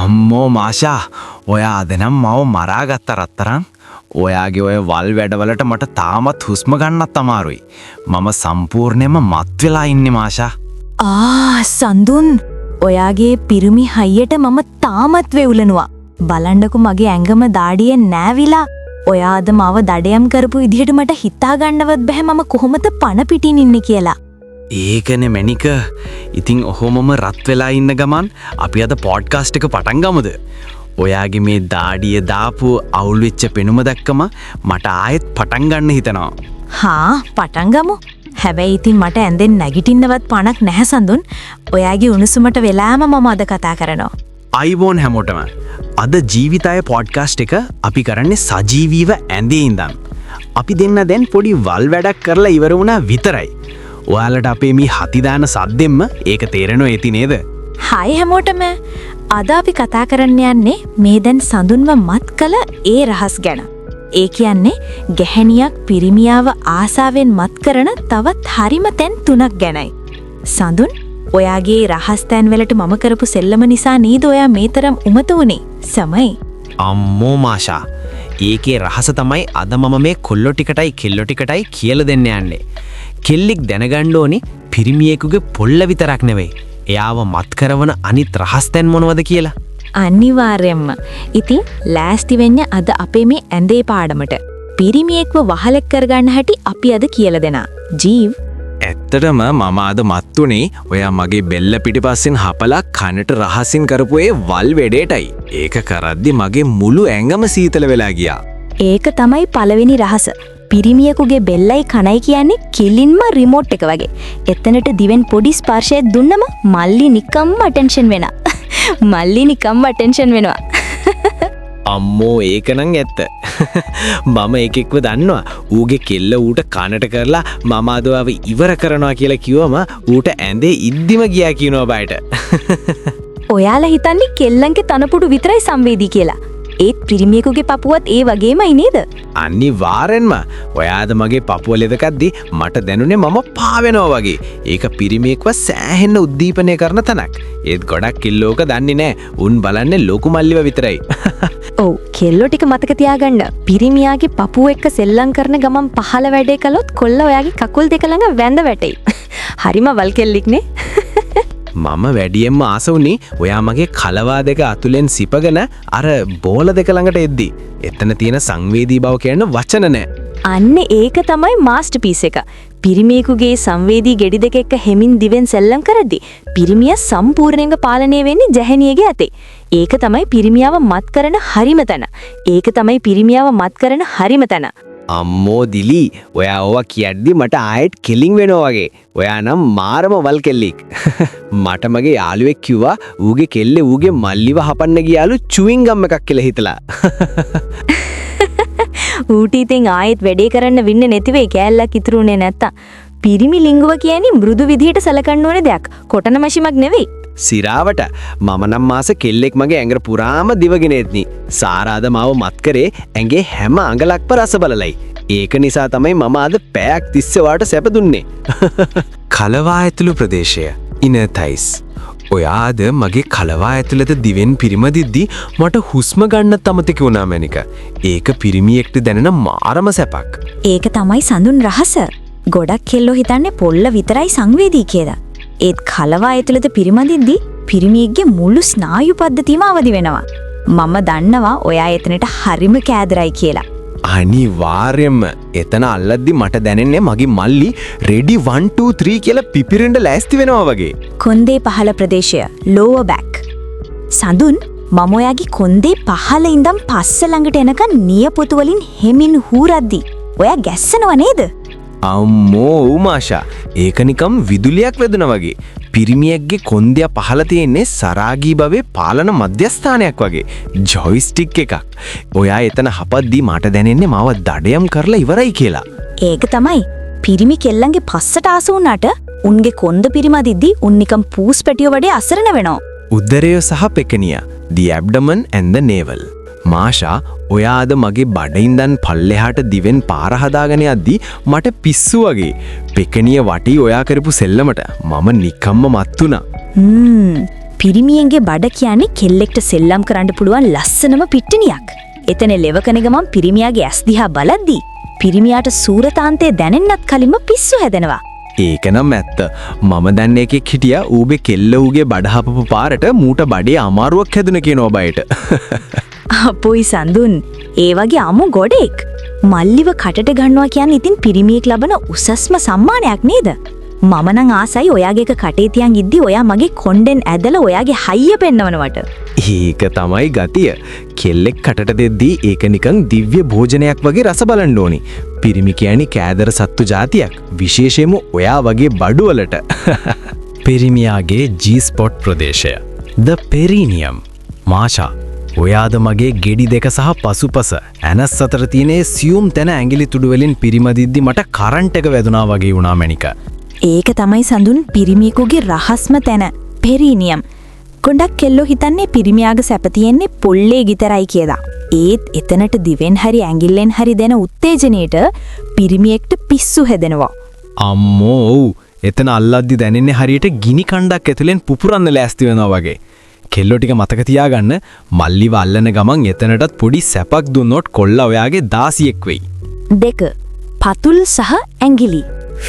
අම්මෝ මාෂා ඔයා අද නම් මව මරාගත්ත රත්තරන්. ඔයාගේ ඔය වල් වැඩවලට මට තාමත් හුස්ම ගන්නත් අමාරුයි. මම සම්පූර්ණයෙන්ම මත් වෙලා ඉන්නේ මාෂා. සඳුන් ඔයාගේ පිරිමි හයියට මම තාමත් වෙවුලනවා. බලන්නකෝ මගේ ඇඟම දාඩියෙන් නෑවිලා. ඔයා අද මාව දඩයම් කරපු විදිහට මට හිතා ගන්නවත් බෑ මම කොහොමද පණ පිටින් ඉන්නේ කියලා. ඒකනේ මැනික. ඉතින් ඔහොමම රත් වෙලා ඉන්න ගමන් අපි අද පොඩ්කාස්ට් එක පටන් ගමුද? ඔයාගේ මේ දාඩිය දාපු අවුල් වෙච්ච පෙනුම දැක්කම මට ආයෙත් පටන් ගන්න හිතෙනවා. පටන් ගමු. හැබැයි ඉතින් මට ඇඳෙන් නැගිටින්නවත් පණක් නැහැ සඳුන්. ඔයාගේ උණුසුමට වෙලාම මම අද කතා කරනවා. අයිබෝන් හැමෝටම. අද ජීවිතය පොඩ්කාස්ට් එක අපි කරන්නේ සජීවීව ඇඳේ ඉඳන්. අපි දෙන්න දැන් පොඩි වල් වැඩක් කරලා ඉවර වුණා විතරයි. ඔයාලට අපේ මේ හතිදාන සද්දෙම්ම ඒක තේරෙනව ඇති නේද? හායි හැමෝටම. අද අපි කතා කරන්න යන්නේ මේ දැන් සඳුන්ව මත් කළ ඒ රහස් ගැන. ඒ කියන්නේ ගැහැණියක් පිරිමියාව ආසාවෙන් මත් කරන තවත් හරිම තැන් 3ක් ගැනයි. සඳුන් ඔයාගේ රහස් තැන් වලට මම කරපු සෙල්ලම නිසා නේද ඔයා මේ තරම් උමතු වුනේ? සමයි. අම්මෝ මාෂා. ඒකේ රහස තමයි අද මම මේ කොල්ලෝ ටිකටයි කෙල්ලෝ ටිකටයි කියලා දෙන්න යන්නේ. කෙල්ලෙක් දැනගන්න ඕනේ පිරිමියෙකුගේ පොල්ල විතරක් නෙවෙයි. එයාව මත් කරවන අනිත් රහස් තැන් මොනවද කියලා. අනිවාර්යයෙන්ම. ඉතින් ලෑස්ති වෙන්න අද අපේ මේ ඇඳේ පාඩමට. පිරිමියෙක්ව වහලෙක් කරගන්න හැටි අපි අද කියලා දෙනා. ජීව්. ඇත්තටම මම අද මත් උනේ ඔයා මගේ බෙල්ල පිටිපස්සෙන් හපලා කනට රහසින් කරපු ඒ වල් වැඩේටයි. ඒක කරද්දි මගේ මුළු ඇඟම සීතල වෙලා ගියා. ඒක තමයි පළවෙනි රහස. පිරිමියෙකුගේ බෙල්ලයි කනයි කියන්නේ කිලින්ම රිමෝට් එක වගේ. එතනට දිවෙන් පොඩි ස්පර්ශයක් දුන්නම මල්ලි නිකම්ම අටෙන්ෂන් වෙනවා. මල්ලි නිකම්ම අටෙන්ෂන් වෙනවා. අම්මෝ ඒකනම් ඇත්ත. මම එකෙක්ව දන්නවා. ඌගේ කෙල්ල ඌට කනට කරලා මම අදව ඉවර කරනවා කියලා කිව්වම ඌට ඇඳේ ඉද්දිම ගියා කියනවා බයට. ඔයාලා හිතන්නේ කෙල්ලන්ගේ තනපුඩු විතරයි සංවේදී කියලා. ඒත් පිරිමියෙකුගේ පපුවත් ඒ වගේමයි නේද? අනිවාර්යෙන්ම. ඔයාද මගේ පපුව ලෙදකද්දි මට දැනුනේ මම පාවෙනවා වගේ. ඒක පිරිමියෙක්ව සෑහෙන්න උද්දීපනය කරන තැනක්. ඒත් ගොඩක් කිල්ලෝක දන්නේ නැහැ. උන් බලන්නේ ලොකු මල්ලිව විතරයි. ඔව් කෙල්ලෝ ටික මතක තියාගන්න. පිරිමියාගේ පපුව එක්ක සෙල්ලම් කරන ගමන් පහළ වැඩේ කළොත් කොල්ල ඔයාගේ කකුල් දෙක ළඟ වැඳ වැටෙයි. හරිම වල් කෙල්ලෙක්නේ. මම වැඩියෙන්ම ආස වුණේ ඔයා මගේ කලවා දෙක අතුලෙන් සිපගෙන අර බෝල දෙක ළඟට එද්දි. එතන තියෙන සංවේදී බව කියන වචන නෑ. අන්න ඒක තමයි මාස්ටර්පීස් එක. පිරිමියෙකුගේ සංවේදී ගෙඩි දෙක එක්ක හෙමින් දිවෙන් සෙල්ලම් කරද්දි පිරිමියා සම්පූර්ණයෙන්ම පාලනය වෙන්නේ ජැහැණියගේ අතේ. ඒක තමයි පිරිමියාව මත් කරන හරිම තැන. ඒක තමයි පිරිමියාව මත් කරන හරිම තැන. අම්මෝ දිලි ඔයා ඕවා කියද්දි මට ආයෙත් කෙලින් වෙනවා වගේ. ඔයා නම් මාරම වල් කෙල්ලෙක්. මට මගේ යාළුවෙක් කිව්වා ඌගේ කෙල්ලේ ඌගේ මල්ලිව හපන්න ගියාලු චුවින් ගම් එකක් කියලා හිතලා. ඌට ඉතින් ආයෙත් වැඩේ කරන්න වෙන්නේ නැති වෙයි කෑල්ලක් ඉතුරුනේ නැත්තම්. පිරිමි ලිංගුව කියන්නේ මෘදු විදියට සලකන්න ඕනේ දෙයක්. කොටන මැෂිමක් නෙවෙයි. සිරාවට මම නම් මාස කෙල්ලෙක් මගේ ඇඟර පුරාම දිවගෙන එද්නි. සාරාද මාව මත් කරේ ඇඟේ හැම අඟලක්ම රස බලලයි. ඒක නිසා තමයි මම අද පැයක් තිස්සේ වාට සැප දුන්නේ. කලවා ඇතුළු ප්‍රදේශය ඉනතයිස්. ඔයාද මගේ කලවා ඇතුළත දිවෙන් පිරිමදිද්දි මට හුස්ම ගන්නත් අමතක වුණා මැනික. ඒක පිරිමියෙක්ට දැනෙන මාරම සැපක්. ඒක තමයි සඳුන් රහස. ගොඩක් කෙල්ලෝ හිතන්නේ පොල්ල විතරයි සංවේදී කියලා. ඒත් කලවා ඇතුළත පිරිමදිද්දි පිරිමියෙක්ගේ මුළු ස්නායු පද්ධතියම අවදි වෙනවා. මම දන්නවා ඔයා එතනට හරිම කෑදරයි කියලා. අනිවාර්යෙන්ම. එතන අල්ලද්දි මට දැනෙන්නේ මගේ මල්ලි රෙඩි 1 2 3 කියලා පිපිරෙන්න ලෑස්ති වෙනවා වගේ. කොන්දේ පහළ ප්‍රදේශය lower back. සඳුන් මම ඔයාගේ කොන්දේ පහළ ඉඳන් පස්ස ළඟට එනකන් නියපොතු වලින් හෙමින් හූරද්දි ඔයා ගැස්සනවා නේද? අම්මෝ උමාෂා. ඒක නිකම් විදුලියක් වැදුනා වගේ. පිරිමියෙක්ගේ කොන්දේ පහළ තියෙන්නේ සරාගී භවයේ පාලන මධ්‍යස්ථානයක් වගේ. ජොයිස්ටික් එකක්. ඔයා එතන හපද්දි මට දැනෙන්නේ මාව දඩයම් කරලා ඉවරයි කියලා. ඒක තමයි. පිරිමි කෙල්ලන්ගේ පස්සට ආස වුණාට උන්ගේ කොන්ද පිරිමදිද්දි උන් නිකම් පූස් පැටියෝ වඩේ අසරණ වෙනවා. උදරය සහ පෙකනිය. The abdomen and the navel. මාෂා ඔයා අද මගේ බඩින්දන් පල්ලෙහාට දිවෙන් පාර හදාගෙන යද්දි මට පිස්සු වගේ. පෙකනිය වටි ඔයා කරපු සෙල්ලමට මම නිකම්ම මත් වුණා. පිරිමියෙන්ගේ බඩ කියන්නේ කෙල්ලෙක්ට සෙල්ලම් කරන්න පුළුවන් ලස්සනම පිට්ටනියක්. එතන ලෙවකන ගමන් පිරිමියාගේ ඇස් දිහා බලද්දී පිරිමියාට සූරතාන්තය දැනෙන්නත් කලින්ම පිස්සු හැදෙනවා. ඒකනම් ඇත්ත. මම දන්න එකෙක් හිටියා ඌගේ කෙල්ල ඌගේ බඩ හපපු පාරට මූට බඩේ අමාරුවක් හැදුන කියනවා බයට. අපොයි සඳුන්, ඒ වගේ අමු ගොඩෙක්. මල්ලිව කටට ගන්නවා කියන්නේ ඉතින් පිරිමියෙක් ලබන උසස්ම සම්මානයක් නේද? මම නම් ආසයි ඔයාගේ එක කටේ තියන් ඉද්දි ඔයා මගේ කොණ්ඩෙන් ඇදලා ඔයාගේ හයිය පෙන්නවනවට. ඒක තමයි ගතිය. කෙල්ලෙක් කටට දෙද්දී ඒක නිකන් දිව්‍ය භෝජනයක් වගේ රස බලන්න ඕනි. පිරිමි කියන්නේ කෑදර සත්තු జాතියක්. විශේෂයෙන්ම ඔයා වගේ බඩුවලට. පිරිමියාගේ G-spot ප්‍රදේශය. The perineum. මාෂා, ඔයාද මගේ ගෙඩි දෙක සහ පසුපස ඇනස් අතර තියෙන සියුම් තැන ඇඟිලි තුඩු වලින් පිරිමදිද්දි මට කරන්ට් එක වැදුනා වගේ වුණා මැනික. ඒක තමයි සඳුන් පිරිමියෙකුගේ රහස්ම තැන, පෙරීනියම්. ගොඩක් කෙල්ලෝ හිතන්නේ පිරිමියාගේ සැප තියෙන්නේ පොල්ලේ ගිතරයි කියලා. ඒත් එතනට දිවෙන් හරි ඇඟිල්ලෙන් හරි දෙන උත්තේජනයේට පිරිමියෙක්ට පිස්සු හැදෙනවා. අම්මෝ ඔව්. එතන අල්ලද්දි දැනෙන්නේ හරියට ගිනි කණ්ඩක් ඇතුලෙන් පුපුරන්න ලෑස්ති වෙනවා වගේ. කෙල්ලෝ ටික මතක තියාගන්න, මල්ලිව අල්ලන ගමන් එතනටත් පොඩි සැපක් දුන්නොත් කොල්ලා ඔයාගේ දාසියෙක් වෙයි. 2. පතුල් සහ ඇඟිලි.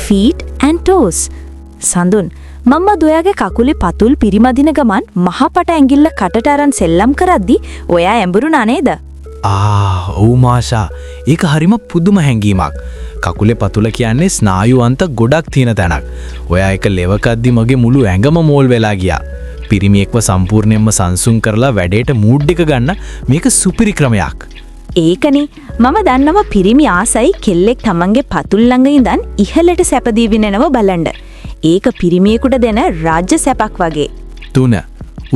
feet and toes. සඳුන්, මම්ම දුයාගේ කකුලේ පතුල් පිරිමදින ගමන් මහපට ඇඟිල්ල කටට අරන් සෙල්ලම් කරද්දි ඔයා ඇඹරුණා නේද? ඔව් මාෂා. ඒක හරිම පුදුම හැඟීමක්. කකුලේ පතුල කියන්නේ ස්නායු අන්ත ගොඩක් තියෙන තැනක්. ඔයා ඒක ලෙවකද්දි මගේ මුළු ඇඟම මෝල් වෙලා ගියා. පිරිමියෙක්ව සම්පූර්ණයෙන්ම සංසුන් කරලා වැඩේට මූඩ් එක ගන්න මේක සුපිරි ක්‍රමයක්. ඒකනේ, මම දන්නවා පිරිමි ආසයි කෙල්ලෙක් තමන්ගේ පතුල් ළඟ ඉඳන් ඉහළට සැපදී විනනව බලන්න. ඒක පිරිමියෙකුට දෙන රාජ්‍ය සැපක් වගේ. 3.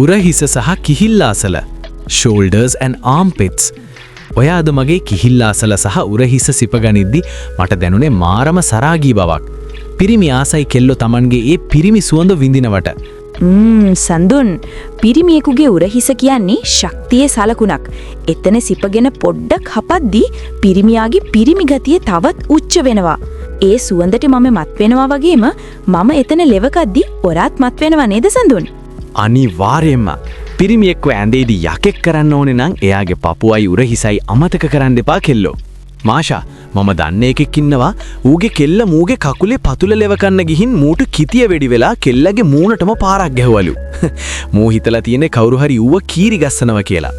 උරහිස සහ කිහිල්ලාසල. shoulders and armpits. ඔයාද මගේ කිහිල්ලාසල සහ උරහිස සිපගනිද්දි මට දැනුනේ මාරම සරාගී බවක්. පිරිමි ආසයි කෙල්ලෝ තමන්ගේ ඒ පිරිමි සුවඳ විඳිනවට. සඳුන්, පිරිමියෙකුගේ උරහිස කියන්නේ ශක්තියේ සලකුණක්. එතන සිපගෙන පොඩ්ඩක් හපද්දී පිරිමියාගේ පිරිමි ගතිය තවත් උච්ච වෙනවා. ඒ සුවඳට මම මත් වෙනවා වගේම මම එතන ලෙවකද්දී ඔරාත් මත් වෙනවා නේද සඳුන්? අනිවාර්යයෙන්ම. පිරිමියෙක්ව ඇඳේදී යකෙක් කරන්න ඕනේ නම් එයාගේ පපුවයි උරහිසයි අමතක කරන්න එපා කෙල්ලෝ. මාෂා, මම දන්න එකෙක් ඉන්නවා ඌගේ කෙල්ල මූගේ කකුලේ පතුල ලෙවකන්න ගිහින් මූට කිතිය වෙඩි වෙලා කෙල්ලගේ මූණටම පාරක් ගැහුවලු. මූ හිතලා තියෙන්නේ කවුරු හරි ඌව කීරි ගස්සනවා කියලා.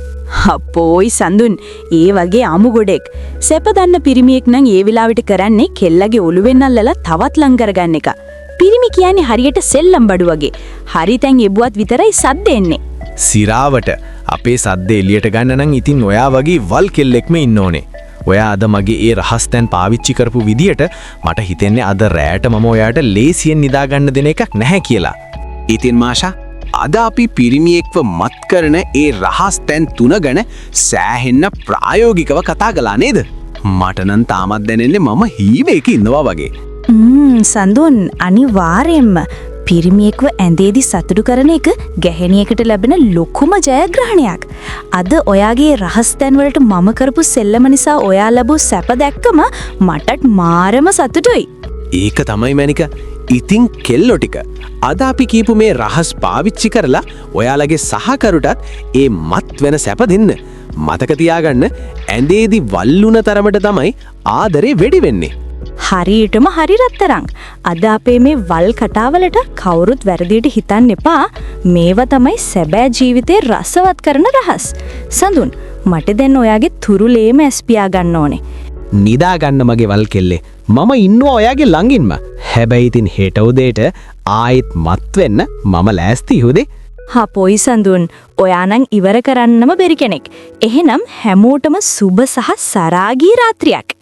අපෝයි සඳුන්, ඒ වගේ අමු ගොඩෙක්. සැප දන්න පිරිමියෙක් නම් ඒ වෙලාවට කරන්නේ කෙල්ලගේ ඔළුවෙන් අල්ලලා තවත් ලං කරගන්න එක. පිරිමි කියන්නේ හරියට සෙල්ලම් බඩු වගේ. හරි තැන් එබුවත් විතරයි සද්ද එන්නේ. සිරාවට අපේ සද්ද එළියට ගන්න නම් ඉතින් ඔයා වගේ වල් කෙල්ලෙක්ම ඉන්න ඕනේ. ඔයා අද මගේ ඒ රහස් තැන් පාවිච්චි කරපු විදියට මට හිතෙන්නේ අද රැයට මම ඔයාට ලේසියෙන් නිදාගන්න දෙන එකක් නැහැ කියලා. ඉතින් මාෂා, අද අපි පිරිමියෙක්ව මත් කරන ඒ රහස් තැන් 3 ගැන සෑහෙන්න ප්‍රායෝගිකව කතා කළා නේද? මට නම් තාමත් දැනෙන්නේ මම හීවෙක ඉන්නවා වගේ. සඳුන්, අනිවාර්යෙන්ම පිරිමියෙක්ව ඇඳේදී සතුටු කරන එක ගැහැණියකට ලැබෙන ලොකුම ජයග්‍රහණයක්. අද ඔයාගේ රහස් තැන් වලට මම කරපු සෙල්ලම නිසා ඔයා ලැබු සැප දැක්කම මටත් මාරම සතුටුයි. ඒක තමයි මැනික. ඉතින් කෙල්ලෝ ටික, අද අපි කියපු මේ රහස් පාවිච්චි කරලා ඔයාලගේ සහකරුටත් ඒ මත් වෙන සැප දෙන්න. මතක තියාගන්න, ඇඳේදී වල්ලුන තරමට තමයි ආදරේ වැඩි වෙන්නේ. හරියටම හරි රත්තරන්. අද අපේ මේ වල් කතාවලට කවුරුත් වැරදියට හිතන්න එපා. මේවා තමයි සැබෑ ජීවිතේ රසවත් කරන රහස්. සඳුන්, මට දැන් ඔයාගේ තුරුලේම ඇස්පියා ගන්න ඕනේ. නිදා ගන්න මගේ වල් කෙල්ලේ. මම ඉන්නවා ඔයාගේ ළඟින්ම. හැබැයි ඉතින් හෙට උදේට ආයෙත් මත් වෙන්න මම ලෑස්ති හුදේ. හපොයි සඳුන්, ඔයා නම් ඉවර කරන්නම බැරි කෙනෙක්. එහෙනම් හැමෝටම සුබ සහ සරාගී රාත්‍රියක්.